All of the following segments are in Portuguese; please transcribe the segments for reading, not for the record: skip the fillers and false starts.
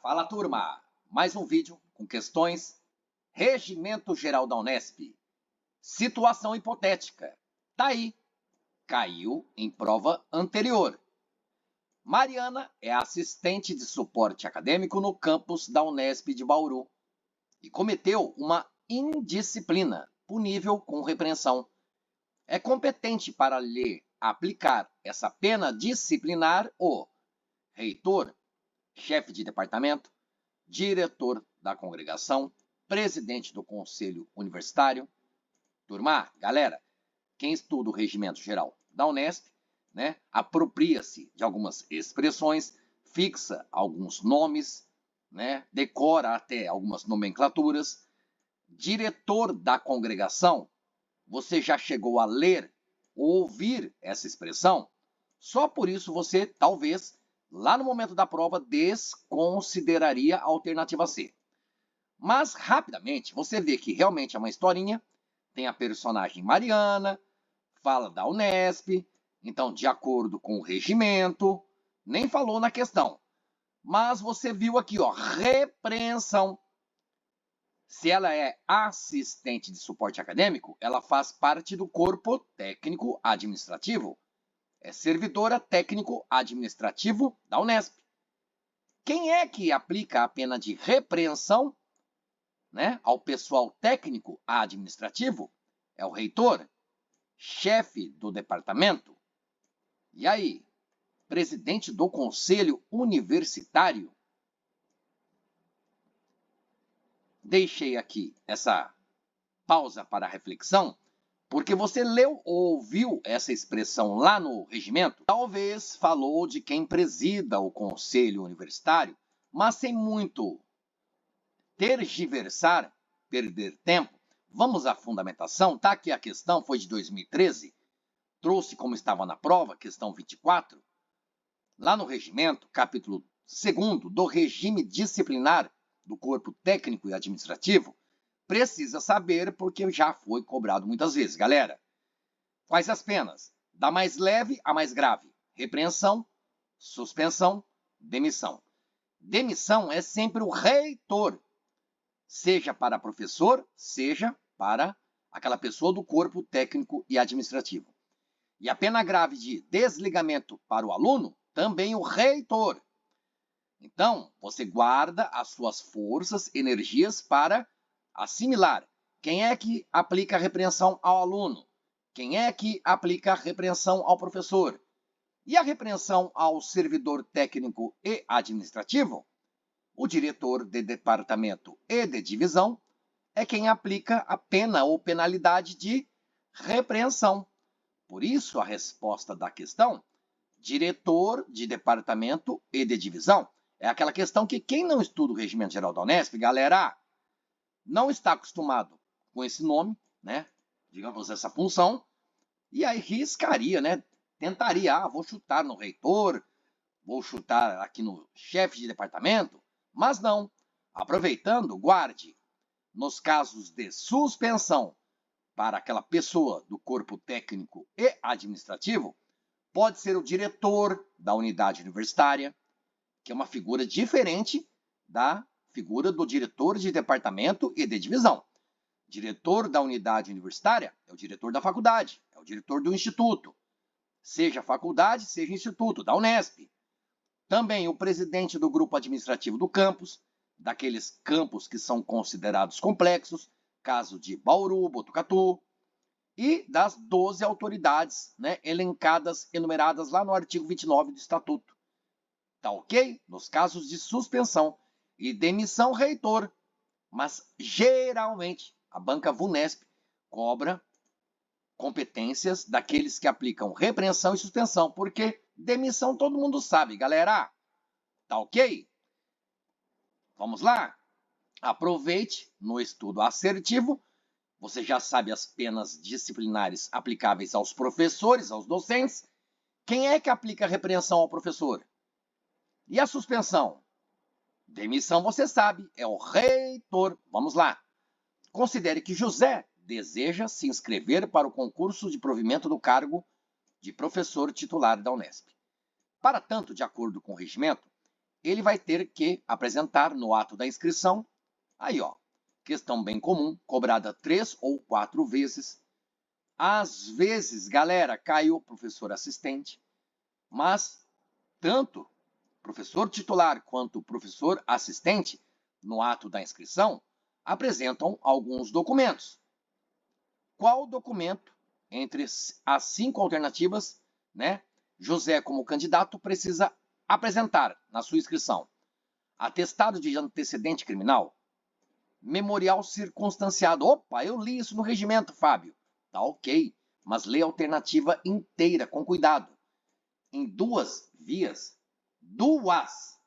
Fala turma! Mais um vídeo com questões Regimento Geral da Unesp. Situação hipotética. Tá aí. Caiu em prova anterior. Mariana é assistente de suporte acadêmico no campus da Unesp de Bauru e cometeu uma indisciplina punível com repreensão. É competente para lhe aplicar essa pena disciplinar o reitor, chefe de departamento, diretor da congregação, presidente do conselho universitário. Turma, galera, quem estuda o regimento geral da Unesp, apropria-se de algumas expressões, fixa alguns nomes, decora até algumas nomenclaturas. Diretor da congregação, você já chegou a ler ou ouvir essa expressão? Só por isso você, talvez, lá no momento da prova, desconsideraria a alternativa C. Mas, rapidamente, você vê que realmente é uma historinha, tem a personagem Mariana, fala da Unesp, então, de acordo com o regimento, nem falou na questão. Mas você viu aqui, ó, repreensão. Se ela é assistente de suporte acadêmico, ela faz parte do corpo técnico administrativo. É servidora técnico-administrativo da Unesp. Quem é que aplica a pena de repreensão, ao pessoal técnico-administrativo? É o reitor, chefe do departamento. E aí, presidente do conselho universitário? Deixei aqui essa pausa para reflexão, porque você leu ou ouviu essa expressão lá no regimento? Talvez falou de quem presida o conselho universitário, mas sem muito tergiversar, perder tempo. Vamos à fundamentação, tá? Aqui a questão foi de 2013, trouxe como estava na prova, questão 24. Lá no regimento, capítulo 2º do regime disciplinar do corpo técnico e administrativo, precisa saber porque já foi cobrado muitas vezes. Galera, quais as penas? Da mais leve à mais grave. Repreensão, suspensão, demissão. Demissão é sempre o reitor, seja para professor, seja para aquela pessoa do corpo técnico e administrativo. E a pena grave de desligamento para o aluno, também o reitor. Então, você guarda as suas forças, energias para assimilar. Quem é que aplica a repreensão ao aluno? Quem é que aplica a repreensão ao professor? E a repreensão ao servidor técnico e administrativo? O diretor de departamento e de divisão é quem aplica a pena ou penalidade de repreensão. Por isso, a resposta da questão, diretor de departamento e de divisão, é aquela questão que quem não estuda o regimento geral da Unesp, galera, não está acostumado com esse nome, digamos, essa função, e aí riscaria, tentaria, vou chutar no reitor, vou chutar aqui no chefe de departamento, mas não. Aproveitando, guarde, nos casos de suspensão para aquela pessoa do corpo técnico e administrativo, pode ser o diretor da unidade universitária, que é uma figura diferente da figura do diretor de departamento e de divisão. Diretor da unidade universitária é o diretor da faculdade, é o diretor do instituto, seja faculdade, seja instituto, da Unesp. Também o presidente do grupo administrativo do campus, daqueles campos que são considerados complexos, caso de Bauru, Botucatu, e das 12 autoridades elencadas, enumeradas lá no artigo 29 do Estatuto. Tá ok? Nos casos de suspensão e demissão, reitor. Mas, geralmente, a banca VUNESP cobra competências daqueles que aplicam repreensão e suspensão, porque demissão todo mundo sabe, galera. Tá ok? Vamos lá? Aproveite no estudo assertivo. Você já sabe as penas disciplinares aplicáveis aos professores, aos docentes. Quem é que aplica a repreensão ao professor? E a suspensão? Demissão, você sabe, é o reitor. Vamos lá. Considere que José deseja se inscrever para o concurso de provimento do cargo de professor titular da Unesp. Para tanto, de acordo com o regimento, ele vai ter que apresentar no ato da inscrição, aí ó, questão bem comum, cobrada 3 ou 4 vezes. Às vezes, galera, caiu o professor assistente, mas tanto professor titular quanto professor assistente, no ato da inscrição, apresentam alguns documentos. Qual documento, entre as 5 alternativas, né, José, como candidato, precisa apresentar na sua inscrição? Atestado de antecedente criminal? Memorial circunstanciado. Opa, eu li isso no regimento, Fábio. Tá ok, mas lê a alternativa inteira, com cuidado. Em 2 vias. 2.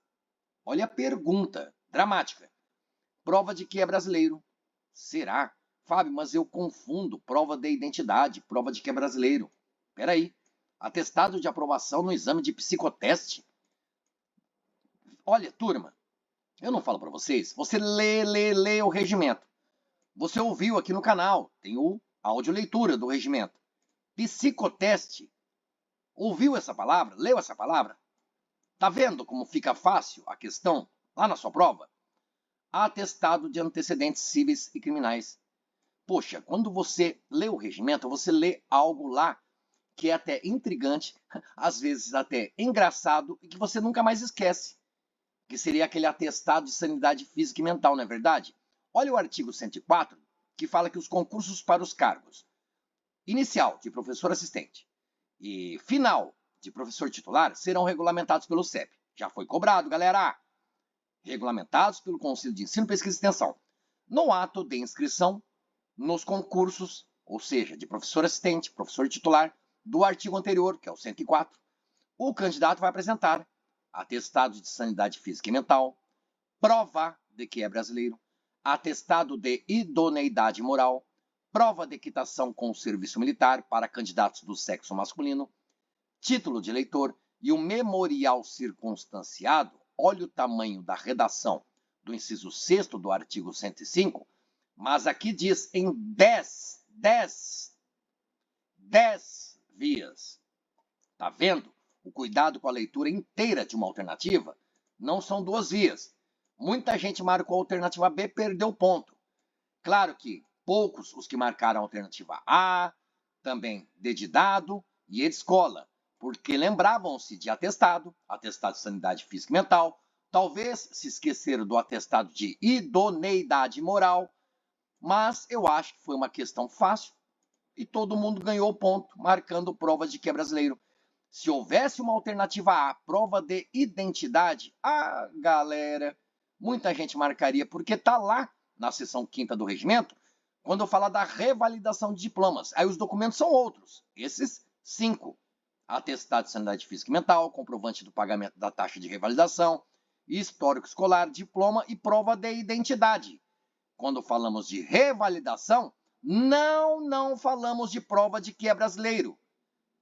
Olha a pergunta, dramática. Prova de que é brasileiro. Será? Fábio, mas eu confundo prova de identidade, prova de que é brasileiro. Peraí, atestado de aprovação no exame de psicoteste? Olha, turma, eu não falo para vocês, você lê o regimento. Você ouviu aqui no canal, tem o áudio leitura do regimento. Psicoteste. Ouviu essa palavra? Leu essa palavra? Tá vendo como fica fácil a questão lá na sua prova? Atestado de antecedentes cíveis e criminais. Poxa, quando você lê o regimento, você lê algo lá que é até intrigante, às vezes até engraçado e que você nunca mais esquece, que seria aquele atestado de sanidade física e mental, não é verdade? Olha o artigo 104, que fala que os concursos para os cargos inicial de professor assistente e final de professor titular serão regulamentados pelo CEP. Já foi cobrado, galera! Regulamentados pelo Conselho de Ensino, Pesquisa e Extensão. No ato de inscrição, nos concursos, ou seja, de professor assistente, professor titular, do artigo anterior, que é o 104, o candidato vai apresentar atestado de sanidade física e mental, prova de que é brasileiro, atestado de idoneidade moral, prova de quitação com o serviço militar para candidatos do sexo masculino, título de eleitor e o memorial circunstanciado. Olha o tamanho da redação do inciso 6º do artigo 105, mas aqui diz em 10 vias. Tá vendo? O cuidado com a leitura inteira de uma alternativa não são 2 vias. Muita gente marcou a alternativa B, perdeu ponto. Claro que poucos os que marcaram a alternativa A, também D de dado e E de escola, porque lembravam-se de atestado, atestado de sanidade física e mental, talvez se esqueceram do atestado de idoneidade moral, mas eu acho que foi uma questão fácil e todo mundo ganhou ponto, marcando prova de que é brasileiro. Se houvesse uma alternativa A, prova de identidade, galera, muita gente marcaria, porque está lá na seção 5ª do regimento, quando eu falar da revalidação de diplomas. Aí os documentos são outros, esses 5. Atestado de sanidade física e mental, comprovante do pagamento da taxa de revalidação, histórico escolar, diploma e prova de identidade. Quando falamos de revalidação, não falamos de prova de que é brasileiro.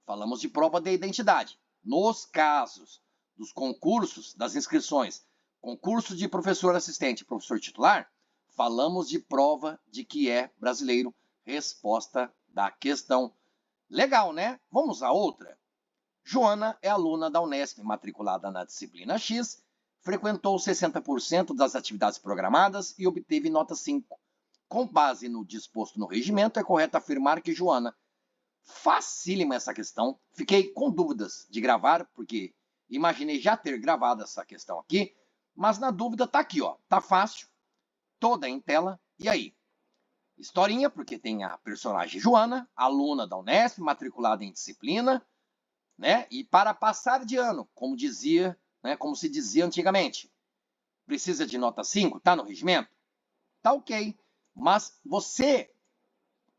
Falamos de prova de identidade. Nos casos dos concursos, das inscrições, concurso de professor assistente e professor titular, falamos de prova de que é brasileiro. Resposta da questão. Legal, né? Vamos a outra. Joana é aluna da Unesp, matriculada na disciplina X, frequentou 60% das atividades programadas e obteve nota 5. Com base no disposto no regimento, é correto afirmar que Joana... Facílima essa questão. Fiquei com dúvidas de gravar, porque imaginei já ter gravado essa questão aqui, mas na dúvida tá aqui, ó. Tá fácil, toda em tela. E aí? Historinha, porque tem a personagem Joana, aluna da Unesp, matriculada em disciplina, né? E para passar de ano, como dizia, né? Como se dizia antigamente. Precisa de nota 5? Tá no regimento? Tá ok. Mas você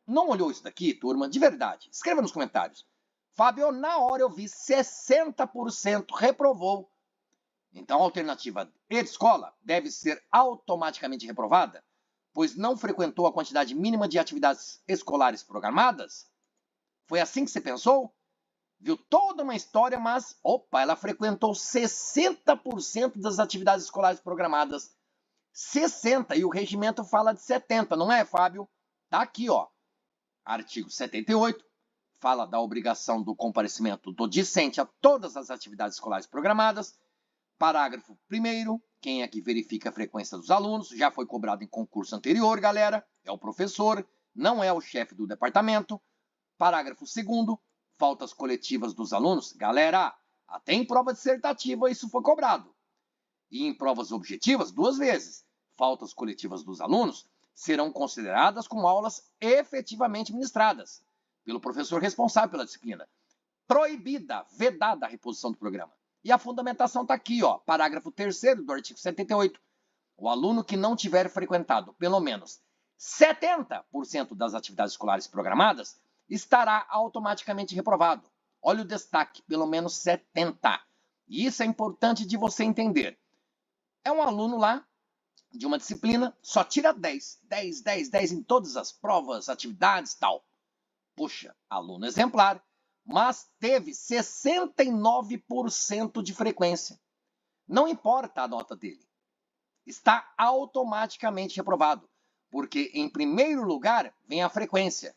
não olhou isso daqui, turma? De verdade. Escreva nos comentários. Fábio, na hora eu vi 60% reprovou. Então a alternativa E de escola deve ser automaticamente reprovada, pois não frequentou a quantidade mínima de atividades escolares programadas? Foi assim que você pensou? Viu toda uma história, mas, opa, ela frequentou 60% das atividades escolares programadas. 60%, e o regimento fala de 70%, não é, Fábio? Tá aqui, ó. Artigo 78, fala da obrigação do comparecimento do discente a todas as atividades escolares programadas. Parágrafo 1º, quem é que verifica a frequência dos alunos? Já foi cobrado em concurso anterior, galera. É o professor, não é o chefe do departamento. Parágrafo 2º, faltas coletivas dos alunos. Galera, até em prova dissertativa isso foi cobrado. E em provas objetivas, 2 vezes. Faltas coletivas dos alunos serão consideradas como aulas efetivamente ministradas pelo professor responsável pela disciplina. Proibida, vedada a reposição do programa. E a fundamentação está aqui, ó, parágrafo 3º do artigo 78. O aluno que não tiver frequentado pelo menos 70% das atividades escolares programadas estará automaticamente reprovado. Olha o destaque, pelo menos 70%. E isso é importante de você entender. É um aluno lá, de uma disciplina, só tira 10 em todas as provas, atividades e tal. Poxa, aluno exemplar, mas teve 69% de frequência. Não importa a nota dele. Está automaticamente reprovado, porque em primeiro lugar vem a frequência.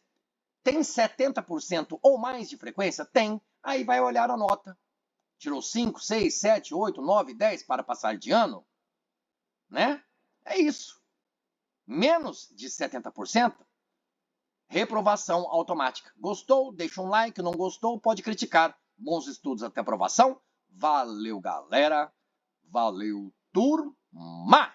Tem 70% ou mais de frequência? Tem. Aí vai olhar a nota. Tirou 5, 6, 7, 8, 9, 10 para passar de ano? Né? É isso. Menos de 70%, reprovação automática. Gostou? Deixa um like. Não gostou? Pode criticar. Bons estudos até aprovação. Valeu, galera. Valeu, turma.